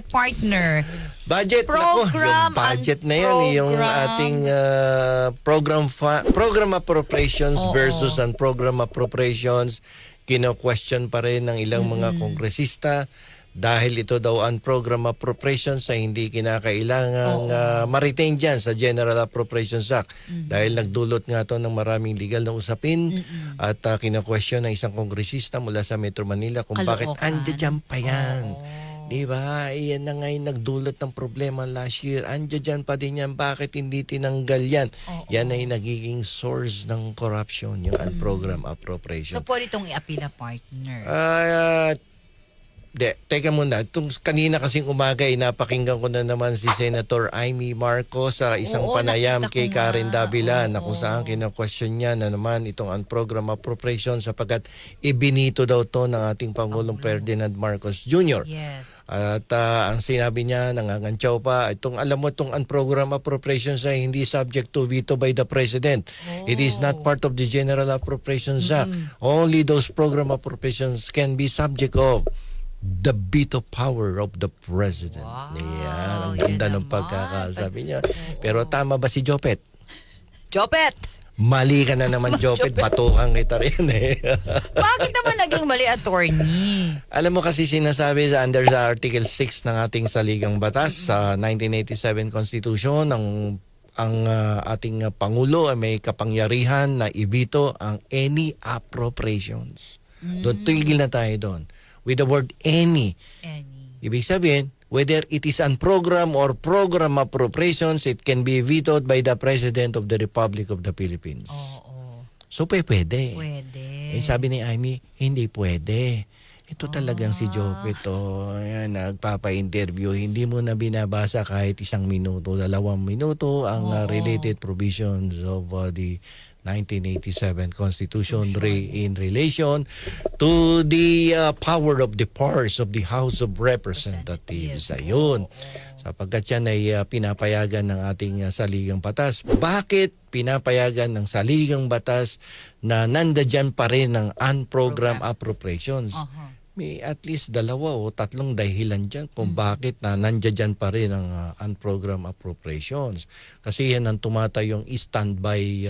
partner. Budget, Program yung budget na yan, yung ating program appropriations versus ang program appropriations, kino-question pa rin ng ilang mga kongresista dahil ito daw ang program appropriations ay hindi kinakailangang ma-retain dyan sa General Appropriations Act dahil nagdulot nga to ng maraming legal na usapin at kino-question ng isang kongresista mula sa Metro Manila kung bakit andyan pa yan. Diba? Iyan na nga yung nagdulot ng problema last year. Andiyan pa din yan. Bakit hindi tinanggal yan? Yan ay nagiging source ng corruption, yung program appropriation. So, pwede itong i-apila, partner. Teka muna. Kanina kasing umaga, napakinggan ko na naman si Senator Amy Marcos sa isang panayam kay Karen Davila na kung saan kina-question niya na naman itong program appropriation sapagkat ibinito daw to ng ating Pangulong Ferdinand Marcos Jr. Yes. At ang sinabi niya, nangangantsaw pa, alam mo itong program appropriations ay hindi subject to veto by the President. It is not part of the General Appropriations Act. Only those program appropriations can be subject of the veto power of the President. Wow, Yan, ang ganda ng pagkakasabi niya. Pero tama ba si Jopet? Jopet! Mali ka na naman, Jopet. Batuhan kita rin eh. Bakit naman naging mali, attorney? Alam mo kasi sinasabi under sa Article 6 ng ating saligang batas sa 1987 Constitution, ang ating Pangulo ay may kapangyarihan na ibito ang any appropriations. Doon, tigil na tayo doon. With the word any. Ibig sabihin, whether it is an program or program appropriations, it can be vetoed by the President of the Republic of the Philippines. So, pwede. Pwede. Sabi ni Amy, hindi pwede. Ito talagang si Jopet, ayan, nagpapa-interview. Hindi mo na binabasa kahit 1 minuto, 2 minuto ang related provisions of the 1987 Constitution in relation to the power of the powers of the House of Representatives. Ayun. Sapagkat yan ay pinapayagan ng ating saligang batas. Bakit pinapayagan ng saligang batas na nandyan pa rin ng unprogram appropriations? May at least 2 o 3 dahilan dyan kung bakit na nandyan pa rin ang unprogram appropriations. Kasi yan ang tumatayong standby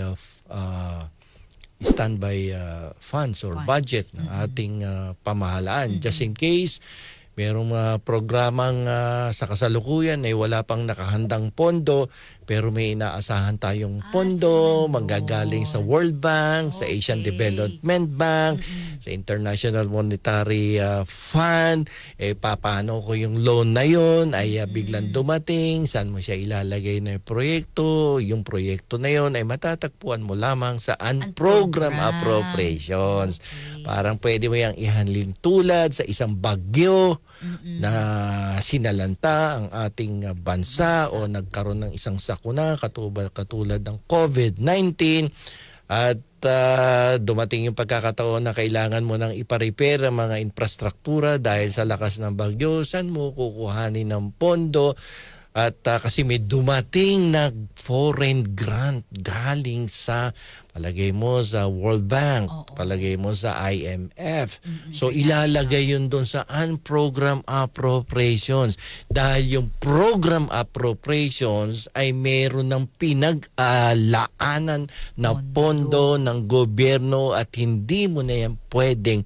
funds or budget ng ating pamahalaan. Just in case merong programang sa kasalukuyan ay wala pang nakahandang pondo pero may inaasahan tayong pondo manggagaling sa World Bank, sa Asian Development Bank, sa International Monetary Fund. Paano ko yung loan na yun ay biglang dumating, saan mo siya ilalagay na yung proyekto na yun ay matatagpuan mo lamang sa unprogram appropriations. Parang pwede mo yung ihanlin tulad sa isang bagyo na sinalanta ang ating bansa o nagkaroon ng isang sakuna katulad ng COVID-19 at dumating yung pagkakataon na kailangan mo nang ipa-repair ang mga infrastruktura dahil sa lakas ng bagyo. Saan mo kukuhanin ng pondo? At kasi may dumating na foreign grant galing sa, palagay mo sa World Bank, palagay mo sa IMF. So ilalagay yun doon sa unprogram appropriations. Dahil yung program appropriations ay meron ng pinag-alaanan na pondo ng gobyerno at hindi mo na yan pwedeng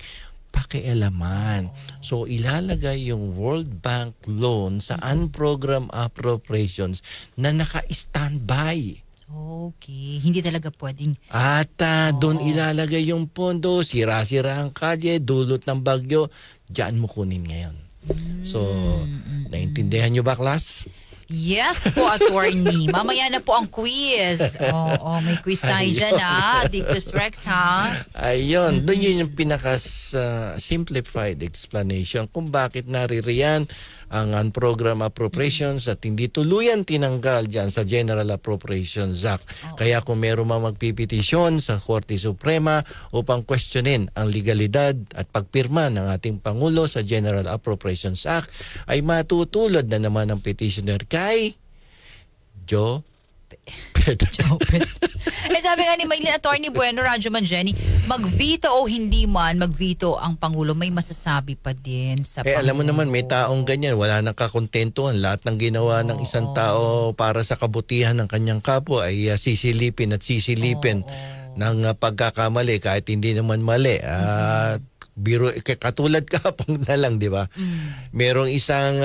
pakialaman. So, ilalagay yung World Bank loan sa unprogram appropriations na naka-standby. Okay. Hindi talaga pwedeng. At doon ilalagay yung pondo, sira-sira ang kalye, dulot ng bagyo, diyan mo kunin ngayon. So, naintindihan nyo ba, class? Yes po, attorney. Mamaya na po ang quiz. May quiz tayo dyan, ha? Dictus Rex, ha? Ayun, doon yun yung simplified explanation kung bakit naririyan ang unprogram appropriations at hindi tuluyan tinanggal dyan sa General Appropriations Act. Kaya kung meron mang magpipetisyon sa Korte Suprema upang questionin ang legalidad at pagpirma ng ating Pangulo sa General Appropriations Act, ay matutulad na naman ang petitioner kay Chope. Chope. Sabi nga ni Maylin Attorney Bueno, Radyo Manjeni, mag-veto o hindi man mag-veto ang Pangulo, may masasabi pa din sa Pangulo. Alam mo naman, may taong ganyan, wala nang kakontentuhan. Lahat ng ginawa ng isang tao para sa kabutihan ng kanyang kapwa ay sisilipin at sisilipin ng pagkakamali kahit hindi naman mali. Biro katulad kahapon na lang, di ba? Merong isang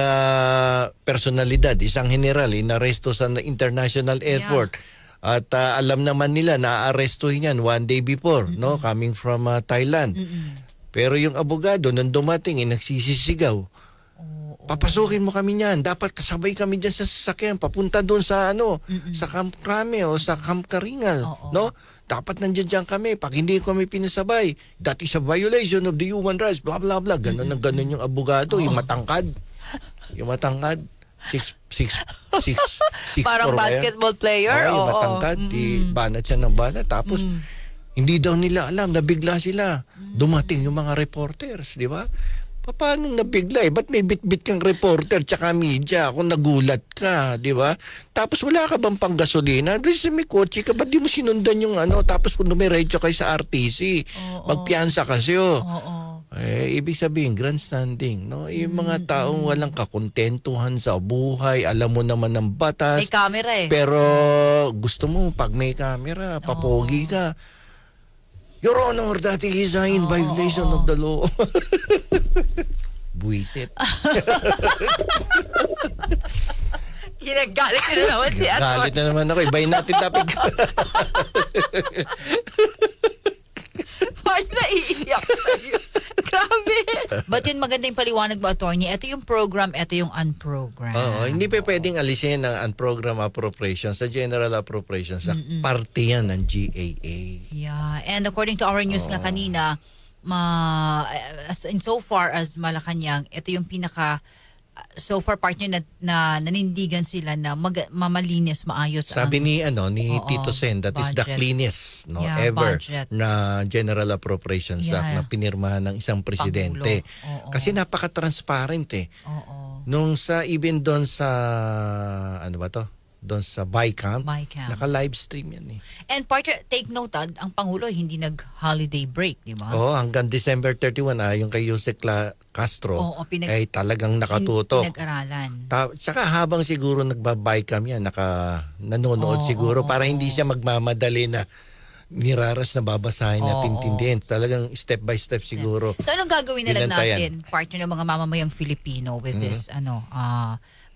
personalidad, isang general inaresto sa international airport. At alam naman nila na aarestuhin yan one day before, no, coming from Thailand. Pero yung abogado nung dumating nagsisisigaw. Papasukin mo kami niyan. Dapat kasabay kami diyan sa sasakyan papunta doon sa sa Camp Crame o sa Camp Karingal, no? Dapat nandiyan kami. Pag hindi kami pinasabay, that is a violation of the human rights, blah blah blah. Ganun ang ganun yung abogado, yung matangkad. Yung matangkad. 6'6" parang basketball player. Yung matangkad, banat siya ng banat. Tapos hindi daw nila alam, nabigla sila. Dumating yung mga reporters, di ba? Paano nabigla eh? Ba't may bit-bit kang reporter tsaka media kung nagulat ka, di ba? Tapos wala ka bang pang gasolina? Doon sa may kotse ka, ba't di mo sinundan yung tapos kung dumiretso kayo sa RTC, magpiyansa kayo. Ibig sabihin, grandstanding, no? Yung mga taong walang kakontentuhan sa buhay, alam mo naman ng batas. May camera eh. Pero gusto mo, pag may camera, papogi ka. Your Honor, that is in violation of the law. Buisit. Ginagalit na naman si Atty. Galit na naman ako. Ibayin natin topic. Bakit naiiyak sa'yo? Grabe. But yun, maganda yung paliwanag mo, Atty. Ito yung program, ito yung unprogram. Hindi pa pwedeng alisin ang unprogram appropriation sa general appropriation. Sa parte yan ng GAA. Yeah. And according to our news nga kanina, in so far as Malacanang, ito yung pinaka so far partner na nanindigan sila na mamalinis, maayos. Sabi ni Tito Sen, that is the cleanest ever budget na General Appropriations Act na pinirmahan ng isang presidente. Kasi napaka-transparent eh. Nung even doon sa doon sa BICAM, naka-live stream yan eh. And partner, take note, ang Pangulo hindi nag-holiday break, di ba? Hanggang December 31 yung kay Jose Castro ay talagang nakatutok. Pinag-aralan. Tsaka habang siguro nagba-BICAM yan, nanonood siguro para hindi siya magmamadali na niraras na babasahin at intindihin. Talagang step by step siguro. So anong gagawin na lang natin, partner ng mga mamamayang Filipino with this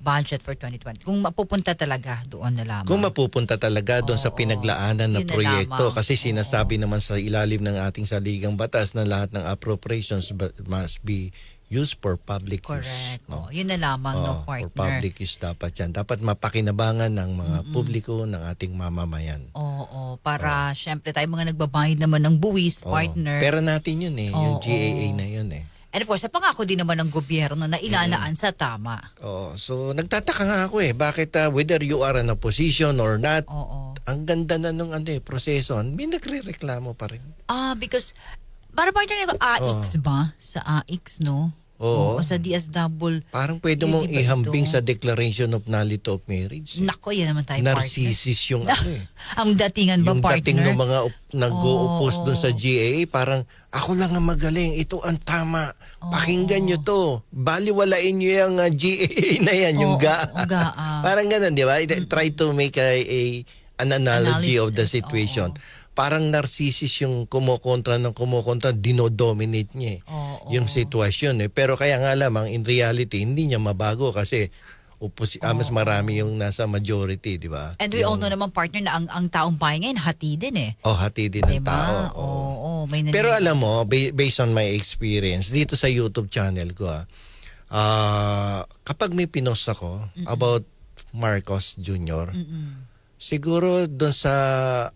budget for 2020? Kung mapupunta talaga doon na lamang. Kung mapupunta talaga doon sa pinaglaanan na proyekto. Kasi sinasabi naman sa ilalim ng ating saligang batas na lahat ng appropriations must be used for public use. No? Yun na lamang, partner. For public use dapat yan. Dapat mapakinabangan ng mga publiko, ng ating mamamayan. Para syempre tayo mga nagbabayad naman ng buwis, partner. Pera natin yun eh. Yung GAA na yun eh. And of course, sa pangako din naman ng gobyerno na ilalaan sa tama. So nagtataka nga ako eh. Bakit whether you are in opposition or not, ang ganda na nung proseso, may nagre-reklamo pa rin. Because, para partner AX ba? Sa AX, no? O sa DSW. Parang pwede mong ihambing sa Declaration of Nullity of Marriage. Nako, yan naman tayo, Narcissist yung ang datingan ba, yung partner? Yung dating ng mga nag-o-oppose doon sa GAA, parang ako lang ang magaling, ito ang tama. Pakinggan nyo to. Baliwalain nyo yung GAA na yan, yung GAA. Parang ganun, di ba? Try to make an analogy of the situation. Parang narcissist yung kumukontra, dinodominate niya yung sitwasyon eh. Pero kaya nga lamang, in reality, hindi niya mabago kasi mas marami yung nasa majority, di ba? And we all know naman, partner, na ang taong bayan ngayon, hati din eh. Hati din ang tao. Pero alam mo, based on my experience, dito sa YouTube channel ko, kapag may pinost ako about Marcos Jr., siguro doon sa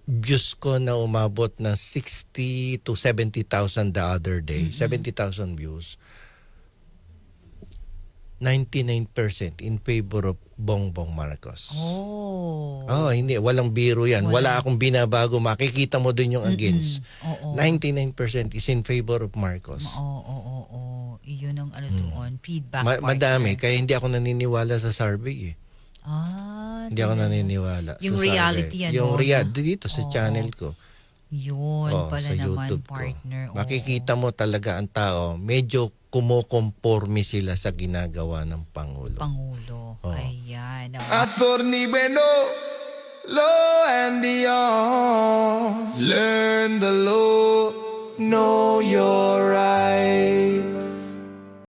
views ko na umabot ng 60 to 70,000 the other day, 70,000 views, 99% in favor of Bongbong Marcos. Hindi, walang biro yan. Wala akong binabago. Makikita mo dun yung against. 99% is in favor of Marcos. Iyon ang doon, feedback. Madami, kaya hindi ako naniniwala sa survey eh. Hindi ako naniniwala. Yung So, sabi, reality, ano, yung dito sa Oo. channel ko. Yun pala sa naman, YouTube partner. ko. Makikita mo talaga ang tao, medyo kumukonforme sila sa ginagawa ng Pangulo. Pangulo. Ayan. Attorney Bueno, law and the law. Learn the law, know